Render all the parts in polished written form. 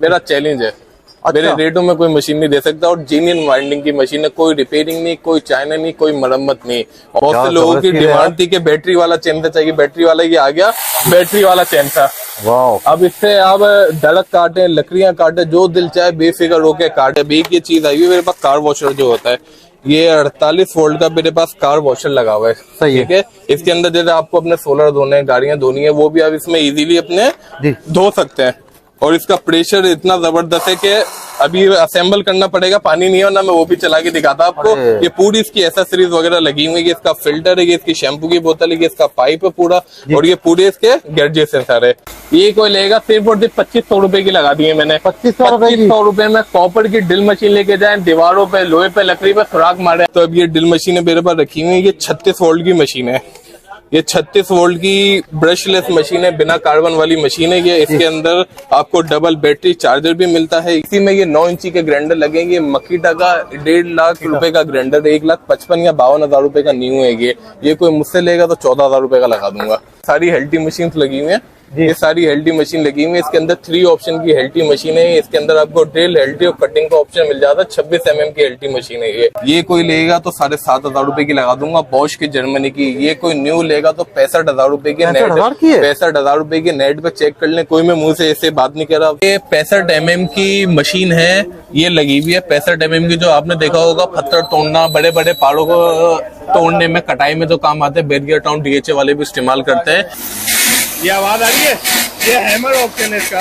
मेरा चैलेंज है। मेरे रेटों में कोई मशीन नहीं दे सकता और जेन्युइन वाइंडिंग की मशीन है, कोई रिपेयरिंग नहीं, कोई चाइना नहीं, कोई मरम्मत नहीं। बहुत से लोगों की डिमांड थी कि बैटरी वाला चैन था, चाहिए बैटरी वाला, ये आ गया बैटरी वाला चैन था। अब इससे आप डड़क काटे, लकड़ियां काटे, जो दिल चाहे बेफिक्र होके काटे। अभी एक ये चीज आई है मेरे पास, कार वॉशर जो होता है, ये 48 वोल्ट का मेरे पास कार वॉशर लगा हुआ है। ठीक है, इसके अंदर जैसे आपको अपने सोलर धोने हैं, गाड़ियां धोनी है, वो भी आप इसमें इजीली अपने धो सकते हैं। और इसका प्रेशर इतना जबरदस्त है कि अभी असेंबल करना पड़ेगा, पानी नहीं है ना, मैं वो भी चला के दिखाता आपको। ये पूरी इसकी एसेसरीज वगैरह लगी हुई है, इसका फिल्टर है, ये इसकी शैम्पू की बोतल है, ये इसका पाइप है पूरा, और ये पूरे इसके गैजेट्स हैं सारे। ये कोई लेगा सिर्फ और सिर्फ 2500 रुपए की लगा दी है मैंने। 2500 रुपए में कॉपर की ड्रिल मशीन लेके जाए, दीवारों पे, लोहे पे, लकड़ी पे सुराख मारे। तो अब ये ड्रिल मशीन मेरे पास रखी हुई है, ये 36 वोल्ट की मशीन है। ये 36 वोल्ट की ब्रशलेस मशीन है, बिना कार्बन वाली मशीन है ये। इसके अंदर आपको डबल बैटरी चार्जर भी मिलता है। इसी में ये 9 इंची के ग्राइंडर लगेंगे। मकीटा का 1.5 लाख रुपए का ग्राइंडर, 1,55,000 या 52,000 रुपए का न्यू है ये कोई मुझसे लेगा तो 14,000 रुपए का लगा दूंगा। सारी हेल्टी मशीन लगी हुई है, ये सारी हेल्टी मशीन लगी हुई है। इसके अंदर 3 ऑप्शन की हेल्टी मशीन है। इसके अंदर आपको ड्रिल, हेल्टी और कटिंग का ऑप्शन मिल जाता है। 26 mm की हेल्टी मशीन है ये कोई लेगा तो 7,500 रुपए की लगा दूंगा। बॉश की जर्मनी की। ये कोई न्यू लेगा तो 65,000 रुपए की। 65,000 रुपए की नेट पे चेक कर ले, कोई मैं मुंह से ऐसे बात नहीं कर रहा। ये 65 mm की मशीन है, ये लगी हुई है 65 mm की, जो आपने देखा होगा पत्थर तोड़ना, बड़े बड़े पहाड़ों को तोड़ने में, कटाई में जो काम आते हैं। बैरियर टाउन DHA वाले भी इस्तेमाल करते हैं। ये आवाज आ रही है, ये हैमर ऑप्शन है इसका।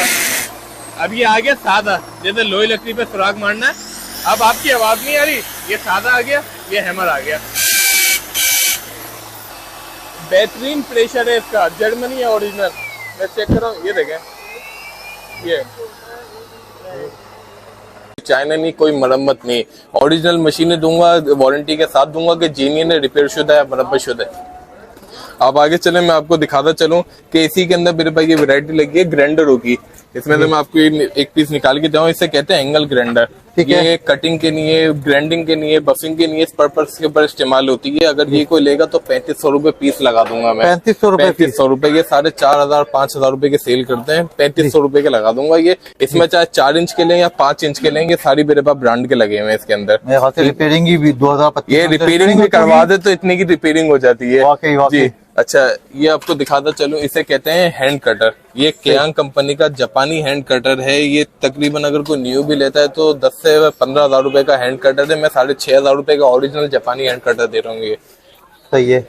अब ये आ गया सादा, जैसे लोहे लकड़ी पे सुराख मारना है। अब आपकी आवाज नहीं आ रही, ये सादा आ गया, ये हैमर आ गया। बेहतरीन प्रेशर है इसका, जर्मनी है ओरिजिनल। मैं चेक कर रहा हूँ, ये देखें, ये चाइना नहीं, कोई मरम्मत नहीं, ओरिजिनल मशीनें दूंगा, वारंटी के साथ दूंगा कि जेन्युइन है, रिपेयर शुदा है, मरम्मत शुदा है। आप आगे चले, मैं आपको दिखाता चलूं कि इसी के अंदर मेरे पास ये वैरायटी लगी है ग्राइंडरों की। इसमें से मैं आपको एक पीस निकाल के दूं, इसे कहते हैं एंगल ग्राइंडर। ये कटिंग के लिए, ग्राइंडिंग के लिए, बफिंग के लिए, इस पर्पस के ऊपर इस्तेमाल होती है। अगर ये कोई लेगा तो 3500 रुपए पीस लगा दूंगा मैं। 3500 रुपए के 4,500 5,000 रुपए के सेल करते हैं, 3500 रुपए के लगा दूंगा ये। इसमें चाहे 4 इंच के लें या 5 इंच के लेंगे, सारी मेरे पास ब्रांड के लगे हुए हैं इसके अंदर। रिपेयरिंग भी 2025 ये रिपेयरिंग भी करवा दे तो इतने की रिपेयरिंग हो जाती है जी। अच्छा, ये आपको दिखाता चलूं, इसे कहते हैं हैंड कटर। ये केयांग कंपनी का जापानी हैंड कटर है। ये तकरीबन अगर कोई न्यू भी लेता है तो 10 से 15,000 रुपए का हैंड कटर है। मैं 6,500 रुपए का ओरिजिनल जापानी हैंड कटर दे रहा हूँ ये। सही है।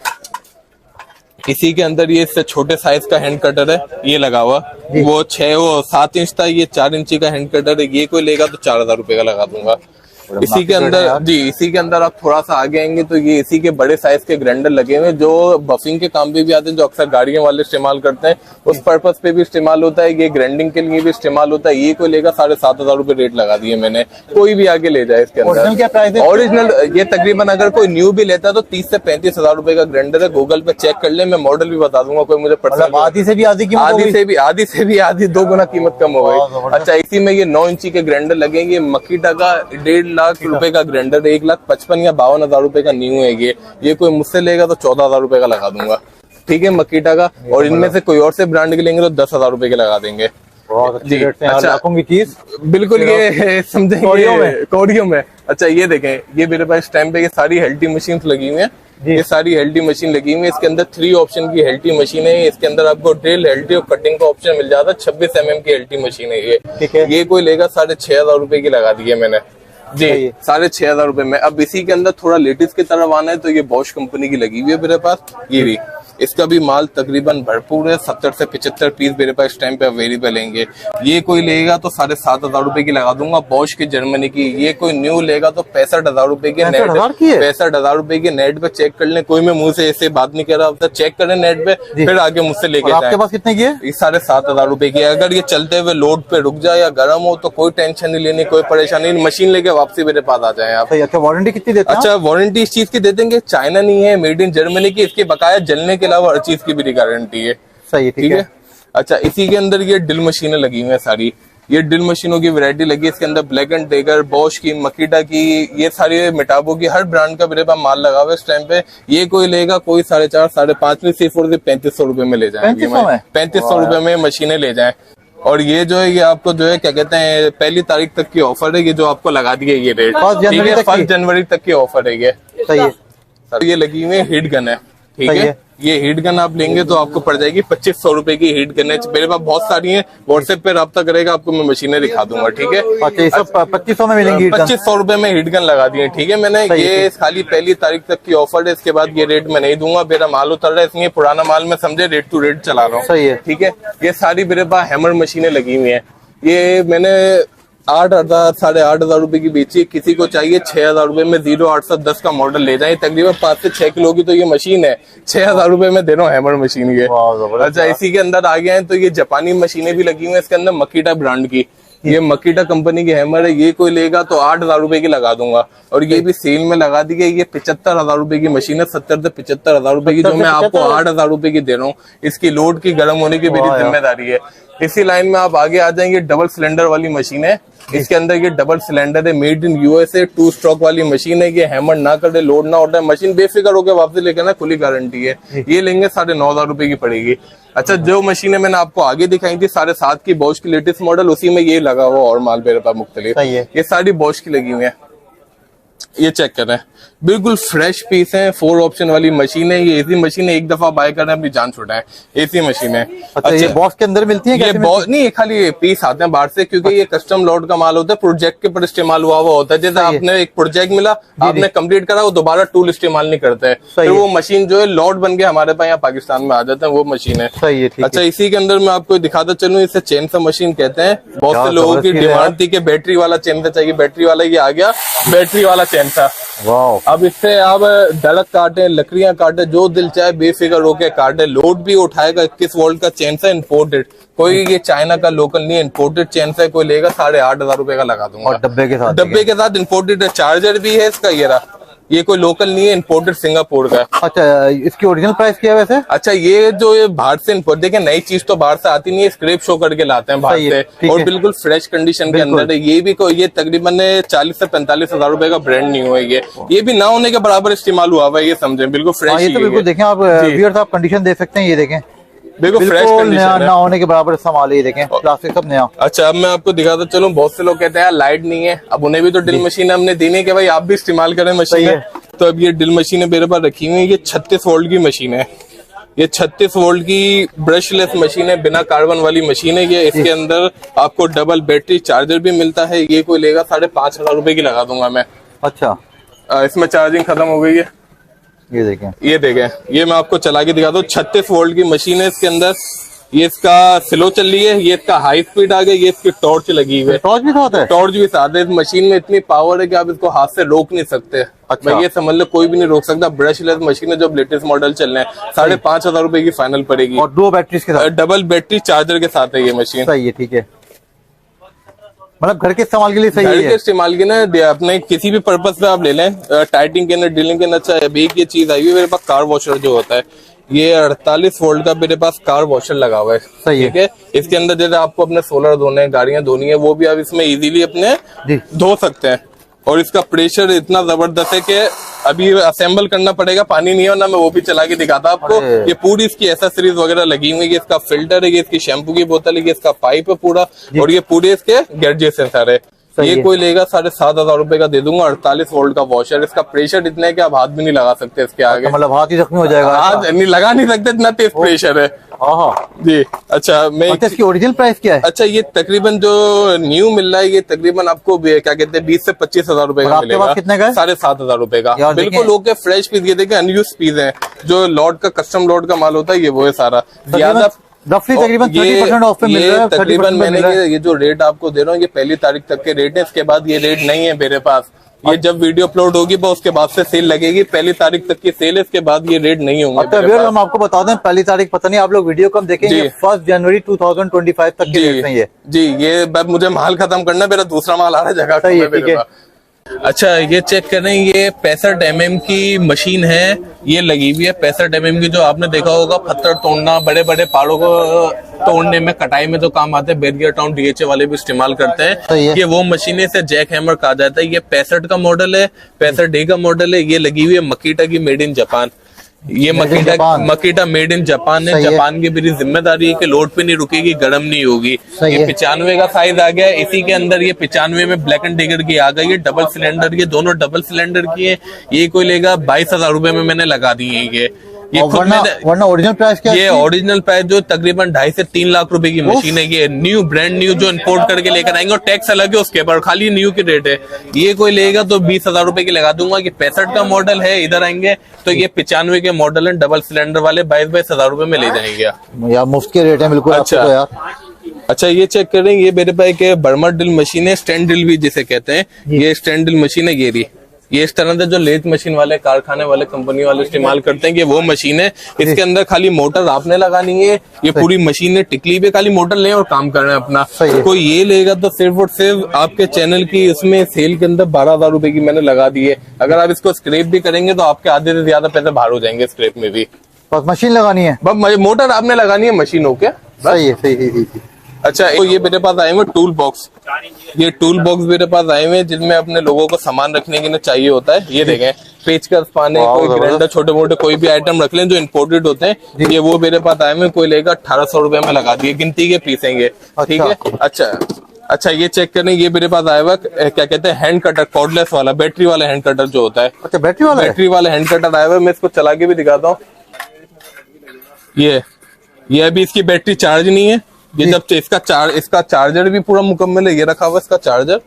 इसी के अंदर ये इससे छोटे साइज का हैंड कटर है, ये लगा हुआ। वो 7 इंच था, ये 4 इंची का हैंड कटर है। ये कोई लेगा तो 4,000 रुपए का लगा दूंगा। इसी के अंदर जी, इसी के अंदर आप थोड़ा सा आगे आएंगे तो ये इसी के बड़े साइज के ग्राइंडर लगे हुए हैं, जो बफिंग के काम पे भी आते हैं, जो अक्सर गाड़ियों वाले इस्तेमाल करते हैं, उस पर्पस पे भी इस्तेमाल होता है। ये ग्राइंडिंग के लिए भी इस्तेमाल होता है। ये कोई लेगा 7,500 रुपए रेट लगा दिए मैंने। कोई भी आगे ले जाए इसके अंदर। क्या प्राइस है? ओरिजिनल ये तकरीबन अगर कोई न्यू भी लेता है तो 30 से 35,000 रुपए का ग्राइंडर है। गूगल पे चेक कर ले, मैं मॉडल भी बता दूंगा। कोई मुझे आधी से भी आधी 2 गुना कीमत कम हो गई। अच्छा, इसी में ये 9 इंची के ग्राइंडर लगेंगे। मकीटा का 1.5 लाख रुपए का ग्राइंडर, 1,55,000 या 52,000 रुपए का न्यू है ये कोई मुझसे लेगा तो 14,000 रुपए का लगा दूंगा। ठीक है, मकीटा का। और इनमें से कोई और से ब्रांड के लेंगे तो 10,000 रुपए के लगा देंगे जी। अच्छा, बिल्कुल, ये समझेंगे कोडियो में। अच्छा, ये देखें, ये मेरे पास टाइम पे ये सारी हेल्टी मशीन लगी हुई है। ये सारी हेल्टी मशीन लगी हुई है। इसके अंदर 3 ऑप्शन की हेल्टी मशीन है। इसके अंदर आपको ड्रिल, हेल्टी और कटिंग का ऑप्शन मिल जाता है। 26 mm की हेल्टी मशीन है ये कोई लेगा 6,500 रुपए की लगा दी है मैंने जी। 6,500 रुपए में। अब इसी के अंदर थोड़ा लेटेस्ट की तरफ आना है तो ये बॉश कंपनी की लगी हुई है मेरे पास। ये भी, इसका भी माल तकरीबन भरपूर है। 70 से 75 पीस मेरे पास इस टाइम पे अवेलेबल हैं। ये कोई लेगा तो 7,500 रुपए की लगा दूंगा। बॉश की जर्मनी की। ये कोई न्यू लेगा तो 65,000 रुपए की नेट, 65,000 रुपए की नेट पे चेक कर ले। कोई मैं मुंह से ऐसे बात नहीं कर रहा, अब चेक करें नेट पे, फिर आगे मुझसे लेके जाए। आपके पास कितने की है? 7,500 रुपए की। अगर ये चलते हुए लोड पे रुक जाए या गर्म हो तो कोई टेंशन नहीं लेनी, कोई परेशानी नहीं। मशीन लेके वापसी मेरे पास आ जाए आप। अच्छा, वारंटी कितनी देते हैं? अच्छा, वारंटी इस चीज की दे देंगे, चाइना नहीं है, मेड इन जर्मनी की। इसके बकाया जलने के अलावा हर चीज की भी गारंटी है। सही, ठीक है। अच्छा, इसी के अंदर ये ड्रिल मशीनें लगी हुई हैं सारी। ये ड्रिल मशीनों की वैरायटी लगी है। इसके अंदर ब्लैक एंड डेगर, बॉश की, मकीटा की, ये सारी मेटाबो की, हर ब्रांड का मेरे पास माल लगा हुआ है इस टाइम पे। ये कोई लेगा कोई 4,500 5,500 में, सिर्फ और सिर्फ 3500 रुपए में ले जाए। 3500 रुपए में मशीनें ले जाए। और ये जो है ये आपको जो है क्या कहते हैं 1 तारीख तक की ऑफर है, ये जो आपको लगा दी है ये रेट 1 जनवरी तक की ऑफर है ये। सही है सर ये लगी हुई है हीट गन है, ठीक सही है। है। ये हीट गन आप लेंगे तो आपको पड़ जाएगी 2500 रुपए की हीट गन है। मेरे पास बहुत सारी हैं, व्हाट्सएप पे रब्ता करेगा, आपको मैं मशीनें दिखा दूंगा, ठीक है। अच्छा ये सब 2500 में मिलेंगी? 2500 रुपए में हीट गन लगा दी है, ठीक है। मैंने ये खाली 1 तारीख तक की ऑफर है, इसके बाद ये रेट मैं नहीं दूंगा। मेरा माल उतर रहा है, इसलिए पुराना माल मैं समझे रेट टू रेट चला रहा हूँ, सही है, ठीक है। ये सारी मेरे पास हैमर मशीनें लगी हुई है, ये मैंने 8,000 8,500 रुपए की बेची है। किसी को चाहिए 6,000 रुपए में 0810 का मॉडल ले जाए, तकरीबन 5 से 6 किलो की तो ये मशीन है। 6,000 रुपए में दे रहा हूँ हैमर मशीन ये। अच्छा इसी के अंदर आ गए हैं तो ये जापानी मशीनें भी लगी हुई है, इसके अंदर मकीटा ब्रांड की, ये मकीटा कंपनी की हैमर है। ये कोई लेगा तो 8,000 रुपए की लगा दूंगा, और ये भी सेल में लगा दी गई। ये 75,000 रुपए की मशीन है, 70 से 75,000 रुपए की, जो मैं आपको 8,000 रुपए की दे रहा हूँ। इसकी लोड की गर्म होने की मेरी जिम्मेदारी है। इसी लाइन में आप आगे आ जाएंगे, डबल सिलेंडर वाली मशीन है। इसके अंदर ये डबल सिलेंडर है, मेड इन यूएसए, 2 स्ट्रोक वाली मशीन है। ये हैमर ना करे, लोड ना उठे, मशीन बेफिक्र होकर वापस लेकर ना, खुली गारंटी है। ये लेंगे 9,500 रुपए की पड़ेगी। अच्छा जो मशीनें मैंने आपको आगे दिखाई थी 7.5 की बॉश की लेटेस्ट मॉडल, उसी में ये लगा हुआ और माल मेरे पास मुख्तलिफ। ये सारी बॉश की लगी हुई है, ये चेक करें, बिल्कुल फ्रेश पीस है। 4 ऑप्शन वाली मशीन है। ये एसी मशीन है, एक दफा बाय करना अपनी जान छुड़ाए, एसी मशीन है। अच्छा ये बॉक्स के अंदर मिलती है? ये नहीं, ये खाली पीस आते हैं बाहर से, क्योंकि ये कस्टम लॉट का माल होता है, प्रोजेक्ट के पर इस्तेमाल हुआ होता है। जैसे आपने एक प्रोजेक्ट मिला, आपने कंप्लीट करा, वो दोबारा टूल इस्तेमाल नहीं करते हैं, फिर वो मशीन जो है लॉट बन के हमारे पास यहाँ पाकिस्तान में आ जाते हैं, वो मशीन है। सही है, अच्छा इसी के अंदर मैं आपको दिखाता चलूँ, इसे चेन सा मशीन कहते हैं। बहुत से लोगों की डिमांड थी कि बैटरी वाला चेन सा चाहिए, बैटरी वाला ये आ गया, बैटरी वाला चेन सा। अब इससे आप डलक काटे, लकड़ियां काटे, जो दिल चाहे बेफिक्र होके काटे। लोड भी उठाएगा, 21 वोल्ट का चेन सा, इम्पोर्टेड, कोई ये चाइना का लोकल नहीं है, इम्पोर्टेड चेन सा। कोई लेगा 8,500 रुपए का लगा दूंगा, और डब्बे के साथ इम्पोर्टेड है। चार्जर भी है इसका, ये रहा, ये कोई लोकल नहीं है, इम्पोर्टेड सिंगापुर का। अच्छा इसकी ओरिजिनल प्राइस क्या है वैसे? अच्छा ये जो ये बाहर से इम्पोर्ट, देखिए नई चीज तो बाहर से आती नहीं है, स्क्रैप शो करके लाते हैं बाहर से, और बिल्कुल फ्रेश कंडीशन के अंदर है। ये भी कोई, ये तकरीबन 40 से 45,000 रुपए का ब्रांड न्यू है ये भी ना होने के बराबर इस्तेमाल हुआ हुआ है, ये समझे, बिल्कुल फ्रेश। ये तो बिल्कुल देखें आप व्यूअर्स, आप कंडीशन देख सकते हैं, ये देखें बिल्कुल फ्रेश कंडीशन ना होने के बराबर इस्तेमाल है, ये देखें प्लास्टिक सब नया। अच्छा अब मैं आपको दिखाता चलूं, बहुत से लोग कहते हैं लाइट नहीं है, अब उन्हें भी तो ड्रिल मशीन हमने देनी है कि भाई आप भी इस्तेमाल करें मशीन। तो अब ये ड्रिल मशीनें मेरे पास रखी हुई है। ये 36 वोल्ट की मशीन है, ये 36 वोल्ट की ब्रशलेस मशीन है, बिना कार्बन वाली मशीन है ये। इसके अंदर आपको डबल बैटरी चार्जर भी मिलता है। ये कोई लेगा 5,500 रुपए की लगा दूंगा मैं। अच्छा इसमें चार्जिंग खत्म हो गई है, ये देखें, ये मैं आपको चला के दिखाता हूँ। 36 वोल्ट की मशीन है, इसके अंदर ये इसका स्लो चल रही है, ये इसका हाई स्पीड आ गया, ये इसकी टॉर्च लगी हुई है। टॉर्च भी साथ है? टॉर्च भी साथ है। इस मशीन में इतनी पावर है कि आप इसको हाथ से रोक नहीं सकते। अच्छा। मैं ये समझ लो कोई भी नहीं रोक सकता। ब्रशलेस मशीन है, जो लेटेस्ट मॉडल चल रहे हैं, 5,500 रुपए की फाइनल पड़ेगी, और 2 बैटरी के साथ, डबल बैटरी चार्जर के साथ है ये मशीन। सही है, ठीक है, मतलब घर के इस्तेमाल के लिए सही है। घर के इस्तेमाल के ना, अपने किसी भी पर्पज पे आप ले लें, टाइटिंग के अंदर, ड्रिलिंग के अंदर। अच्छा अभी एक ये चीज आई हुई है मेरे पास, कार वॉशर जो होता है, ये 48 वोल्ट का मेरे पास कार वॉशर लगा हुआ है, सही है, ठीक है। इसके अंदर जैसे आपको अपने सोलर धोने हैं, गाड़ियां धोनी है, वो भी आप इसमें इजीली अपने धो सकते हैं। और इसका प्रेशर इतना जबरदस्त है कि अभी असेंबल करना पड़ेगा, पानी नहीं है ना, मैं वो भी चला के दिखाता आपको। ये पूरी इसकी एसेसरीज वगैरह लगी हुई है, ये इसका फिल्टर है, ये इसकी शैम्पू की बोतल है, ये इसका पाइप है पूरा, और ये पूरे इसके गैजेट्स हैं सारे। ये कोई लेगा 7,500 रुपए का दे दूंगा। 48 वोल्ट का वॉशर, इसका प्रेशर इतना है कि आप हाथ भी नहीं लगा सकते इसके आगे, मतलब हाथ ही जख्मी हो जाएगा, हाथ नहीं लगा नहीं सकते, इतना तेज प्रेशर है जी। अच्छा मैं इसकी ओरिजिनल प्राइस क्या है? अच्छा ये तकरीबन जो न्यू मिल रहा है, ये तकरीबन आपको क्या कहते हैं 20 से 25,000 रुपए का मिलेगा। कितने का? 7,500 रुपए का, बिल्कुल ओके फ्रेश पीस। ये देखिए अनयूज पीस है, जो लॉट का कस्टम लॉट का माल होता है, ये वो है सारा। ज्यादा रफली तकरीबन 30% ऑफ पे मिल रहा है। तकरीबन मैंने ये जो रेट आपको दे रहा हूँ, ये 1 तारीख तक के रेट है, इसके बाद ये रेट नहीं है मेरे पास। ये जब वीडियो अपलोड होगी बस उसके बाद से सेल लगेगी। 1 तारीख तक की सेल है, इसके बाद ये रेट नहीं होंगे। हम आपको बता दें 1 तारीख पता नहीं, आप लोग वीडियो कम देखेंगे, 1 जनवरी 2025 तक के रेट हैं ये। जी ये मुझे माल खत्म करना, मेरा दूसरा माल आ रहा है जगह। सही है, ठीक है। अच्छा ये चेक करें, ये 65 mm की मशीन है, ये लगी हुई है 65 mm की। जो आपने देखा होगा पत्थर तोड़ना, बड़े बड़े पहाड़ों को तोड़ने में, कटाई में जो काम आते हैं, बैरियर टाउन DHA वाले भी इस्तेमाल करते हैं। ये वो मशीन है, इसे जैक हैमर कहा जाता है। ये 65 का मॉडल है, 65D का मॉडल है। ये लगी हुई है मकीटा की, मेड इन जापान। ये मकीटा मेड इन जापान है। सही है। जापान की मेरी जिम्मेदारी है कि लोड पे नहीं रुकेगी, गर्म नहीं होगी। सही ये है। 95 का साइज आ गया है। इसी के अंदर ये 95 में ब्लैक एंड टिगर की आ गई है, डबल सिलेंडर। ये दोनों डबल सिलेंडर की है। ये कोई लेगा 22,000 रुपए में मैंने लगा दी है ये और खुद वरना ओरिजिनल प्राइस क्या है? ये ओरिजिनल प्राइस जो तकरीबन 2.5 से 3 लाख रुपए की मशीन है। ये न्यू ब्रांड न्यू जो इंपोर्ट करके लेकर आएंगे और टैक्स अलग है उसके ऊपर, खाली न्यू की रेट है। ये कोई लेगा तो 20,000 रुपए की लगा दूंगा। कि 65 का मॉडल है, इधर आएंगे तो ये 95 के मॉडल है, डबल सिलेंडर वाले 22,000 रुपए में ले जाएंगे यार मुफ्त के रेट है बिल्कुल। अच्छा। आपको तो यार अच्छा, ये चेक करें। ये मेरे पास एक बर्मा ड्रिल मशीन है, स्टैंड ड्रिल भी जिसे कहते हैं। ये स्टैंड ड्रिल मशीन है। ये इस तरह से जो लेथ मशीन वाले कारखाने वाले कंपनी वाले इस्तेमाल करते हैं, कि वो मशीन है। इसके अंदर खाली मोटर आपने लगानी है। ये पूरी मशीन है टिकली पे, खाली मोटर लें और काम करना है अपना। कोई ये लेगा तो सिर्फ और सिर्फ आपके चैनल की इसमें सेल के अंदर 12,000 रुपए की मैंने लगा दी है। अगर आप इसको स्क्रैप भी करेंगे तो आपके आधे से ज्यादा पैसे बाहर हो जाएंगे स्क्रैप में भी। बस मशीन लगानी है, बस मोटर आपने लगानी है, मशीन हो क्या? सही है। सही। अच्छा, ये मेरे पास आए हुए टूल बॉक्स। ये टूल बॉक्स मेरे पास आए हुए हैं जिनमें अपने लोगों को सामान रखने के लिए चाहिए होता है। ये देखें, पेचकस पाने, कोई ग्राइंडर, छोटे मोटे कोई भी आइटम रख लें जो इम्पोर्टेड होते हैं। ये वो मेरे पास आए हुए, कोई लेगा 1800 रुपए में लगा दिए, गिनती के पीसेंगे। ठीक है। अच्छा, ये चेक करें। ये मेरे पास आया हुआ क्या कहते हैं, हैंड कटर, कॉर्डलेस वाला, बैटरी वाला हैंड कटर जो होता है। अच्छा, बैटरी वाला हैंड कटर आया हुआ है। मैं इसको चला के भी दिखाता हूँ। ये अभी इसकी बैटरी चार्ज नहीं है। ये जब इसका चार्जर भी पूरा मुकम्मल है। ये रखा हुआ इसका चार्जर,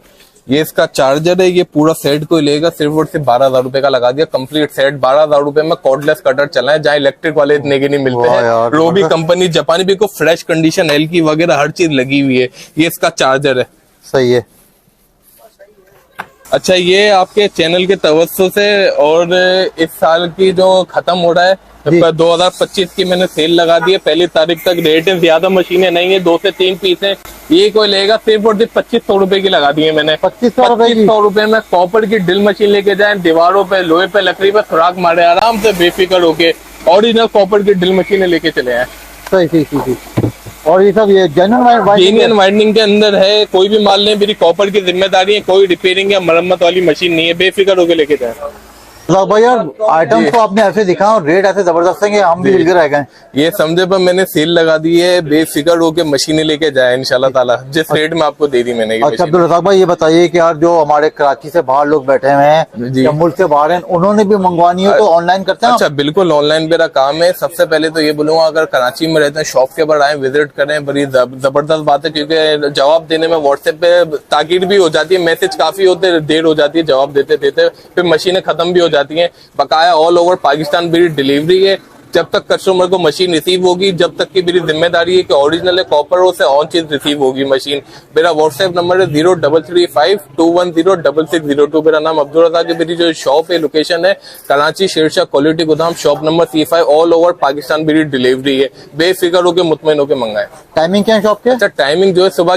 ये इसका चार्जर है। ये पूरा सेट कोई लेगा सिर्फ और सिर्फ 12,000 रुपए का लगा दिया। कंप्लीट सेट 12,000 रुपए में कॉर्डलेस कटर चला है, जहाँ इलेक्ट्रिक वाले इतने के नहीं मिलते हैं। रोबी कंपनी, जापानी भी को फ्रेश कंडीशन एल की वगैरह हर चीज लगी हुई है। ये इसका चार्जर है। सही है। अच्छा, ये आपके चैनल के तवज्जो से और इस साल की जो खत्म हो रहा है 2025 की मैंने सेल लगा दी है। 1 तारीख तक रेट है, ज्यादा मशीनें नहीं है, 2 से 3 पीस है। ये कोई लेगा सिर्फ और सिर्फ 2500 रुपए की लगा दी है मैंने। 2500 रुपए में कॉपर की ड्रिल मशीन लेके जाए, दीवारों पे, लोहे पे, लकड़ी पे सुराख मारे, आराम से बेफिक्र होके ओरिजिनल कॉपर की ड्रिल मशीनें लेके चले आए। सही। और ये सब ये जेन्युइन वाइंडिंग के अंदर है। कोई भी माल लें, मेरी कॉपर की जिम्मेदारी है। कोई रिपेयरिंग या मरम्मत वाली मशीन नहीं है, बेफिक्र होके लेके जाए। भाई यार आइटम तो आपने ऐसे दिखा और रेट ऐसे जबरदस्त है कि हम भी हिल के रह गए। ये समझे पर मैंने सेल लगा दी है, बेफिक्र होके मशीनें लेके जाए इंशाल्लाह ताला, जिस रेट में आपको दे दी मैंने। अच्छा अब्दुल रज़ाक भाई, ये बताइए कि यार जो हमारे कराची से बाहर लोग बैठे हुए हैं या मुल्क से बाहर हैं, उन्होंने भी मंगवानी हो तो ऑनलाइन करते हैं? अच्छा, बिल्कुल ऑनलाइन मेरा काम है। सबसे पहले तो ये बोलूंगा, अगर कराची में रहते हैं शॉप के ऊपर आए, विजिट करें, बड़ी जबरदस्त बात है। क्योंकि जवाब देने में व्हाट्सएप पे ताकीद भी हो जाती है, मैसेज काफी होते, देर हो जाती है जवाब देते फिर मशीनें खत्म भी हो जाती है। ऑल ओवर पाकिस्तान मेरी डिलीवरी है। जब तक कस्टमर को मशीन रिसीव होगी, जब तक की मेरी जिम्मेदारी है कि ओरिजिनल है, कॉपर हो से ऑन चीज रिसीव होगी मशीन। मेरा व्हाट्सएप नंबर है 033521060602। मेरा नाम अब्दुल रज़ाक है। मेरी जो शॉप है, लोकेशन है कराची शेरशाह क्वालिटी गोदाम, shop number C5। All over Pakistan मेरी डिलीवरी है, बेफिक्र होकर मुतमईन होकर मंगाए। टाइमिंग क्या है शॉप के? अच्छा, टाइमिंग जो है सुबह